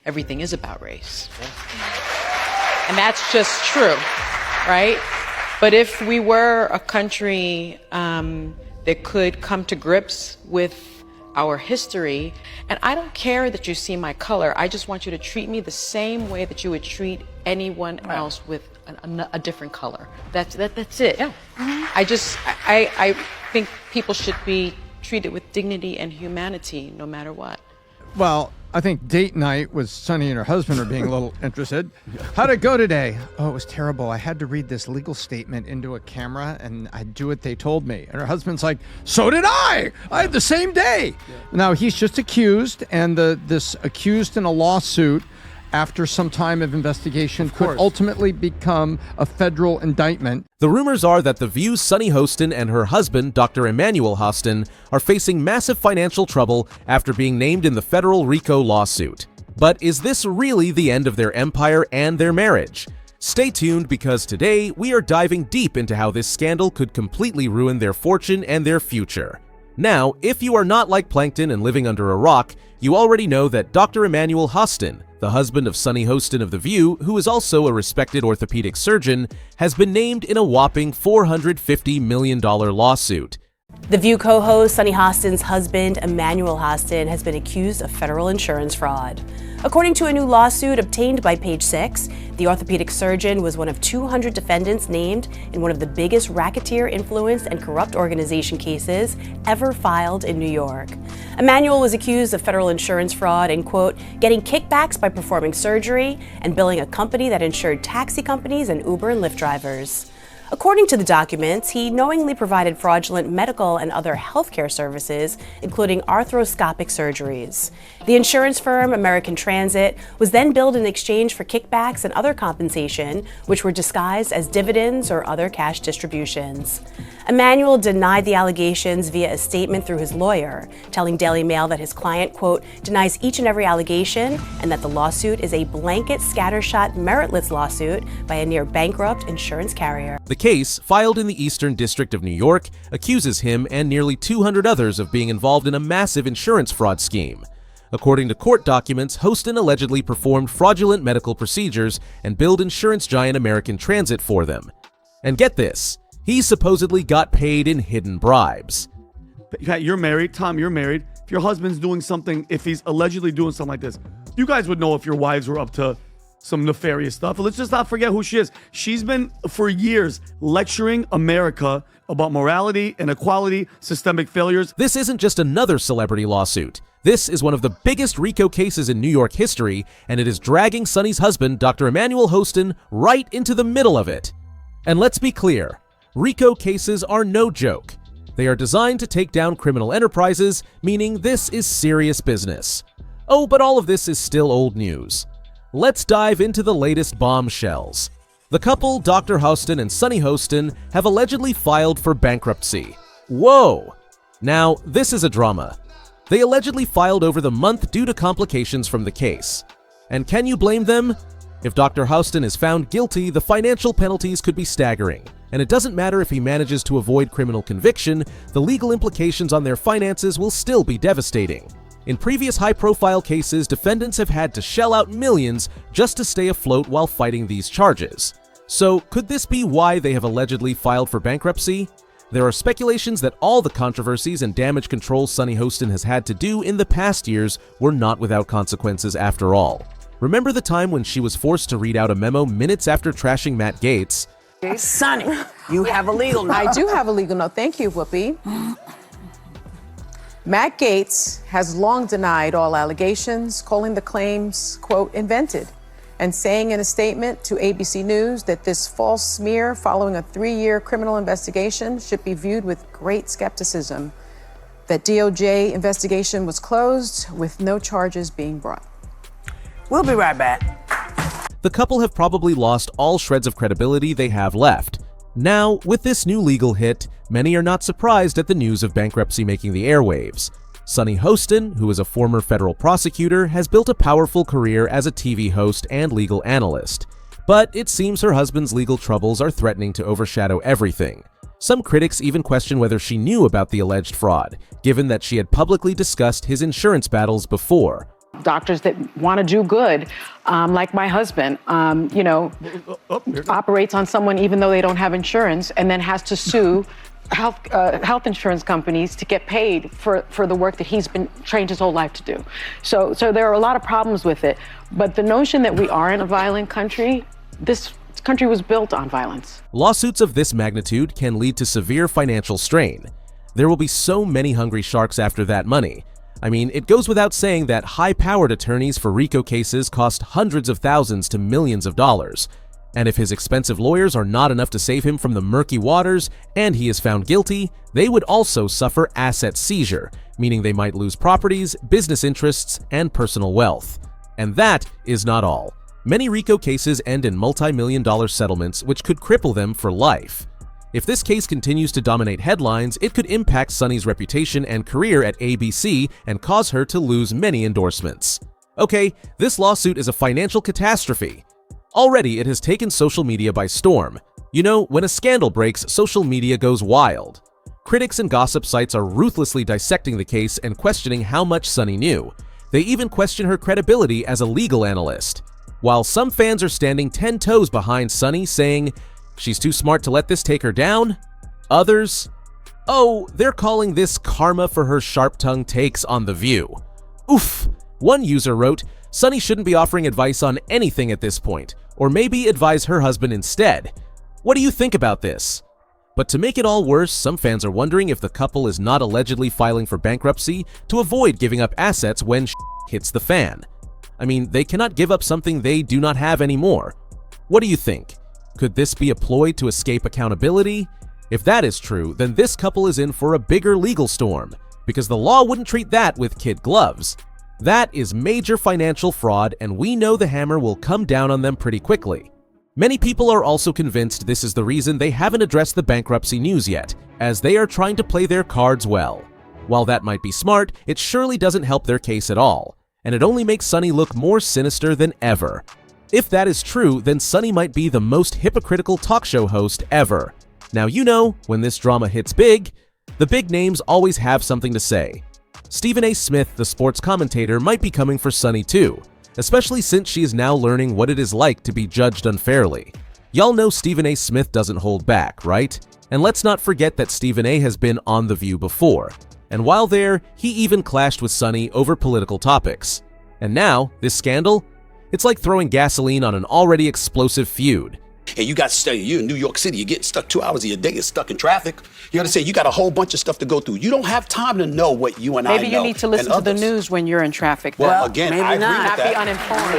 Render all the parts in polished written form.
everything is about race. And that's just true, right? But if we were a country that could come to grips with our history, and I don't care that you see my color, I just want you to treat me the same way that you would treat anyone else with a different color. That's it. Yeah. I think people should be treated with dignity and humanity no matter what. Well, I think date night with Sunny and her husband are being a little interested. How'd it go today? Oh, it was terrible. I had to read this legal statement into a camera and I'd do what they told me. And her husband's like, so did I! I had the same day! Yeah. Now, he's just accused, and this accused in a lawsuit after some time of investigation could ultimately become a federal indictment. The rumors are that the View Sunny Hostin and her husband, Dr. Emmanuel Hostin, are facing massive financial trouble after being named in the federal RICO lawsuit. But is this really the end of their empire and their marriage? Stay tuned, because today we are diving deep into how this scandal could completely ruin their fortune and their future. Now, if you are not like Plankton and living under a rock, you already know that Dr. Emmanuel Hostin, the husband of Sunny Hostin of The View, who is also a respected orthopedic surgeon, has been named in a whopping $450 million lawsuit. The View co-host Sunny Hostin's husband, Emmanuel Hostin, has been accused of federal insurance fraud. According to a new lawsuit obtained by Page Six, the orthopedic surgeon was one of 200 defendants named in one of the biggest racketeer-influenced and corrupt organization cases ever filed in New York. Emmanuel was accused of federal insurance fraud and, quote, getting kickbacks by performing surgery and billing a company that insured taxi companies and Uber and Lyft drivers. According to the documents, he knowingly provided fraudulent medical and other healthcare services, including arthroscopic surgeries. The insurance firm, American Transit, was then billed in exchange for kickbacks and other compensation, which were disguised as dividends or other cash distributions. Emmanuel denied the allegations via a statement through his lawyer, telling Daily Mail that his client, quote, denies each and every allegation and that the lawsuit is a blanket, scattershot, meritless lawsuit by a near-bankrupt insurance carrier. The case, filed in the Eastern District of New York, accuses him and nearly 200 others of being involved in a massive insurance fraud scheme. According to court documents, Hostin allegedly performed fraudulent medical procedures and billed insurance giant American Transit for them. And get this, he supposedly got paid in hidden bribes. You're married, Tom, you're married. If your husband's doing something, if he's allegedly doing something like this, you guys would know if your wives were up to some nefarious stuff. Let's just not forget who she is. She's been, for years, lecturing America about morality, inequality, systemic failures. This isn't just another celebrity lawsuit. This is one of the biggest RICO cases in New York history, and it is dragging Sunny's husband, Dr. Emmanuel Hostin, right into the middle of it. And let's be clear, RICO cases are no joke. They are designed to take down criminal enterprises, meaning this is serious business. Oh, but all of this is still old news. Let's dive into the latest bombshells. The couple, Dr. Hostin and Sunny Hostin, have allegedly filed for bankruptcy. Whoa! Now, this is a drama. They allegedly filed over the month due to complications from the case. And can you blame them? If Dr. Hostin is found guilty, the financial penalties could be staggering. And it doesn't matter if he manages to avoid criminal conviction, the legal implications on their finances will still be devastating. In previous high-profile cases, defendants have had to shell out millions just to stay afloat while fighting these charges. So, could this be why they have allegedly filed for bankruptcy? There are speculations that all the controversies and damage control Sunny Hostin has had to do in the past years were not without consequences after all. Remember the time when she was forced to read out a memo minutes after trashing Matt Gaetz? Sunny, you have a legal note. I do have a legal note. Thank you, Whoopi. Matt Gaetz has long denied all allegations, calling the claims, quote, invented, and saying in a statement to ABC News that this false smear following a 3-year criminal investigation should be viewed with great skepticism, that DOJ investigation was closed with no charges being brought. We'll be right back. The couple have probably lost all shreds of credibility they have left. Now, with this new legal hit, many are not surprised at the news of bankruptcy making the airwaves. Sunny Hostin, who is a former federal prosecutor, has built a powerful career as a TV host and legal analyst. But it seems her husband's legal troubles are threatening to overshadow everything. Some critics even question whether she knew about the alleged fraud, given that she had publicly discussed his insurance battles before. Doctors that want to do good, like my husband, operates on someone even though they don't have insurance, and then has to sue health insurance companies to get paid for the work that he's been trained his whole life to do. So there are a lot of problems with it. But the notion that we aren't a violent country, this country was built on violence. Lawsuits of this magnitude can lead to severe financial strain. There will be so many hungry sharks after that money. I mean, it goes without saying that high-powered attorneys for RICO cases cost hundreds of thousands to millions of dollars. And if his expensive lawyers are not enough to save him from the murky waters and he is found guilty, they would also suffer asset seizure, meaning they might lose properties, business interests, and personal wealth. And that is not all. Many RICO cases end in multi-million-dollar settlements which could cripple them for life. If this case continues to dominate headlines, it could impact Sunny's reputation and career at ABC and cause her to lose many endorsements. Okay, this lawsuit is a financial catastrophe. Already, it has taken social media by storm. You know, when a scandal breaks, social media goes wild. Critics and gossip sites are ruthlessly dissecting the case and questioning how much Sunny knew. They even question her credibility as a legal analyst. While some fans are standing 10 toes behind Sunny, saying, she's too smart to let this take her down. Others, oh, they're calling this karma for her sharp-tongued takes on The View. Oof. One user wrote, Sunny shouldn't be offering advice on anything at this point, or maybe advise her husband instead. What do you think about this? But to make it all worse, some fans are wondering if the couple is not allegedly filing for bankruptcy to avoid giving up assets when hits the fan. I mean, they cannot give up something they do not have anymore. What do you think? Could this be a ploy to escape accountability? If that is true, then this couple is in for a bigger legal storm, because the law wouldn't treat that with kid gloves. That is major financial fraud, and we know the hammer will come down on them pretty quickly. Many people are also convinced this is the reason they haven't addressed the bankruptcy news yet, as they are trying to play their cards well. While that might be smart, it surely doesn't help their case at all, and it only makes Sunny look more sinister than ever. If that is true, then Sunny might be the most hypocritical talk show host ever. Now you know, when this drama hits big, the big names always have something to say. Stephen A. Smith, the sports commentator, might be coming for Sunny too, especially since she is now learning what it is like to be judged unfairly. Y'all know Stephen A. Smith doesn't hold back, right? And let's not forget that Stephen A. has been on The View before. And while there, he even clashed with Sunny over political topics. And now, this scandal? It's like throwing gasoline on an already explosive feud. And you got to stay, you're in New York City, you're getting stuck 2 hours of your day, you're stuck in traffic. You understand, you got a whole bunch of stuff to go through. You don't have time to know what you and I know. Maybe you need to listen to the news when you're in traffic. Well, again, maybe I agree not. with that. Be uninformed.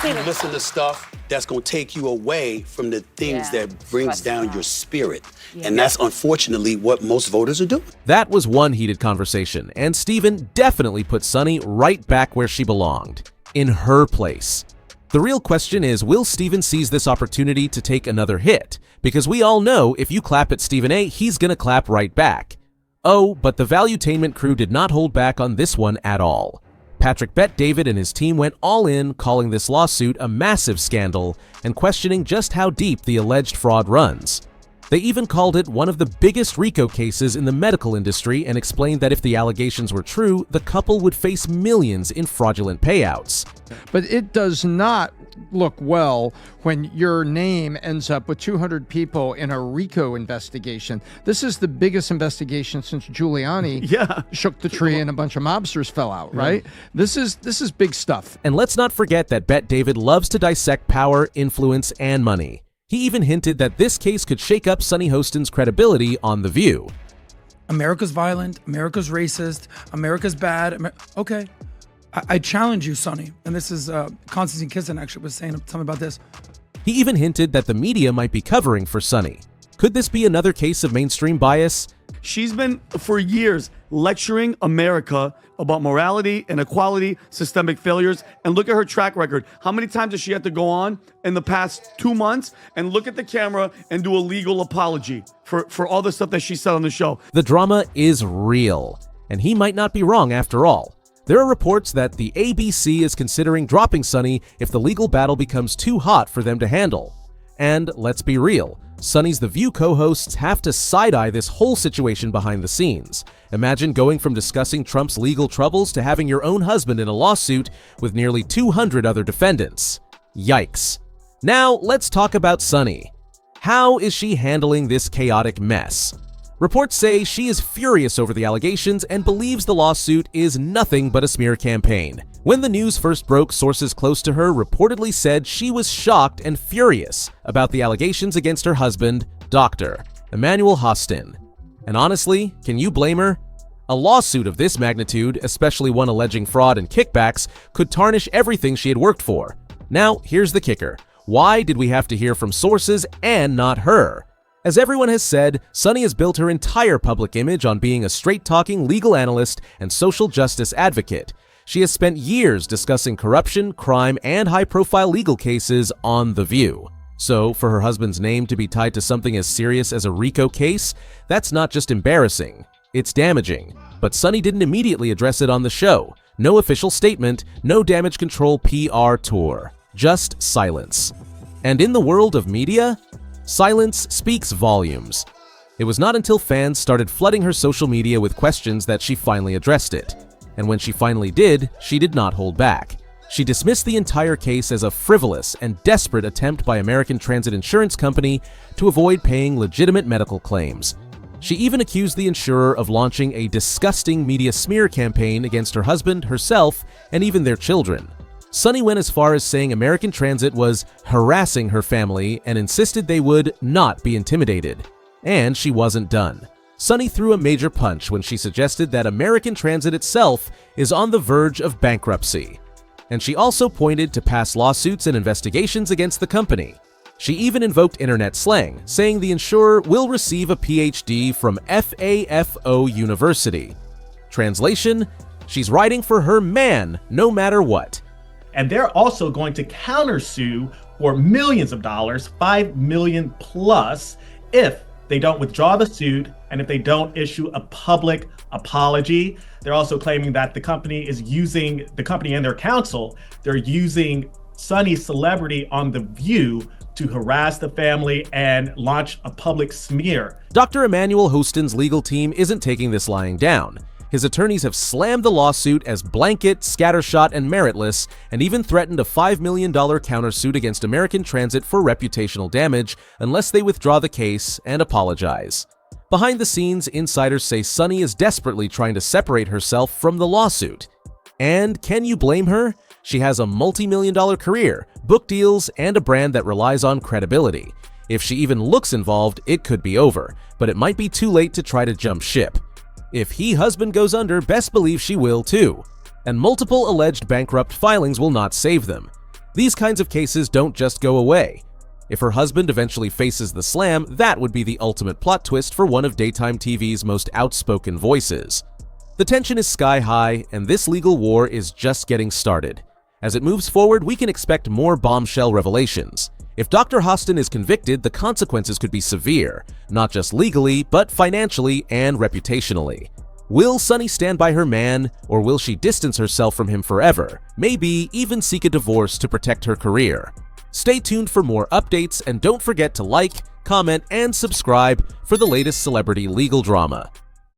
Or you listen to stuff that's going to take you away from the things that brings down your spirit. And that's unfortunately what most voters are doing. That was one heated conversation, and Stephen definitely put Sunny right back where she belonged, in her place. The real question is, will Stephen seize this opportunity to take another hit? Because we all know if you clap at Stephen A., he's gonna clap right back. Oh, but the Valuetainment crew did not hold back on this one at all. Patrick Bet-David and his team went all in, calling this lawsuit a massive scandal and questioning just how deep the alleged fraud runs. They even called it one of the biggest RICO cases in the medical industry and explained that if the allegations were true, the couple would face millions in fraudulent payouts. But it does not look well when your name ends up with 200 people in a RICO investigation. This is the biggest investigation since Giuliani shook the tree and a bunch of mobsters fell out, right? This is big stuff. And let's not forget that Bet-David loves to dissect power, influence, and money. He even hinted that this case could shake up Sunny Hostin's credibility on The View. America's violent, America's racist, America's bad. Okay. I challenge you, Sunny. And this is Konstantin Kisin actually was saying something about this. He even hinted that the media might be covering for Sunny. Could this be another case of mainstream bias? She's been, for years, lecturing America about morality, inequality, systemic failures, and look at her track record. How many times has she had to go on in the past 2 months and look at the camera and do a legal apology for all the stuff that she said on the show? The drama is real, and he might not be wrong after all. There are reports that the ABC is considering dropping Sunny if the legal battle becomes too hot for them to handle. And let's be real, Sunny's The View co-hosts have to side-eye this whole situation behind the scenes. Imagine going from discussing Trump's legal troubles to having your own husband in a lawsuit with nearly 200 other defendants. Yikes. Now, let's talk about Sunny. How is she handling this chaotic mess? Reports say she is furious over the allegations and believes the lawsuit is nothing but a smear campaign. When the news first broke, sources close to her reportedly said she was shocked and furious about the allegations against her husband, Dr. Emmanuel Hostin. And honestly, can you blame her? A lawsuit of this magnitude, especially one alleging fraud and kickbacks, could tarnish everything she had worked for. Now, here's the kicker. Why did we have to hear from sources and not her? As everyone has said, Sunny has built her entire public image on being a straight-talking legal analyst and social justice advocate. She has spent years discussing corruption, crime, and high-profile legal cases on The View. So, for her husband's name to be tied to something as serious as a RICO case, that's not just embarrassing, it's damaging. But Sunny didn't immediately address it on the show. No official statement, no damage control PR tour. Just silence. And in the world of media, silence speaks volumes. It was not until fans started flooding her social media with questions that she finally addressed it. And when she finally did, she did not hold back. She dismissed the entire case as a frivolous and desperate attempt by American Transit Insurance Company to avoid paying legitimate medical claims. She even accused the insurer of launching a disgusting media smear campaign against her husband, herself, and even their children. Sunny went as far as saying American Transit was harassing her family and insisted they would not be intimidated. And she wasn't done. Sunny threw a major punch when she suggested that American Transit itself is on the verge of bankruptcy. And she also pointed to past lawsuits and investigations against the company. She even invoked internet slang, saying the insurer will receive a PhD from FAFO University. Translation: she's writing for her man no matter what. And they're also going to countersue for millions of dollars, $5 million plus, if they don't withdraw the suit and if they don't issue a public apology. They're also claiming that the company and their counsel, they're using Sunny's celebrity on The View to harass the family and launch a public smear. Dr. Emmanuel Hostin's legal team isn't taking this lying down. His attorneys have slammed the lawsuit as blanket, scattershot, and meritless, and even threatened a $5 million countersuit against American Transit for reputational damage unless they withdraw the case and apologize. Behind the scenes, insiders say Sunny is desperately trying to separate herself from the lawsuit. And can you blame her? She has a multi-million-dollar career, book deals, and a brand that relies on credibility. If she even looks involved, it could be over, but it might be too late to try to jump ship. If husband goes under, best believe she will too. And multiple alleged bankrupt filings will not save them. These kinds of cases don't just go away. If her husband eventually faces the slam, that would be the ultimate plot twist for one of daytime TV's most outspoken voices. The tension is sky high, and this legal war is just getting started. As it moves forward, we can expect more bombshell revelations. If Dr. Hostin is convicted, the consequences could be severe, not just legally, but financially and reputationally. Will Sunny stand by her man, or will she distance herself from him forever, maybe even seek a divorce to protect her career? Stay tuned for more updates, and don't forget to like, comment, and subscribe for the latest celebrity legal drama.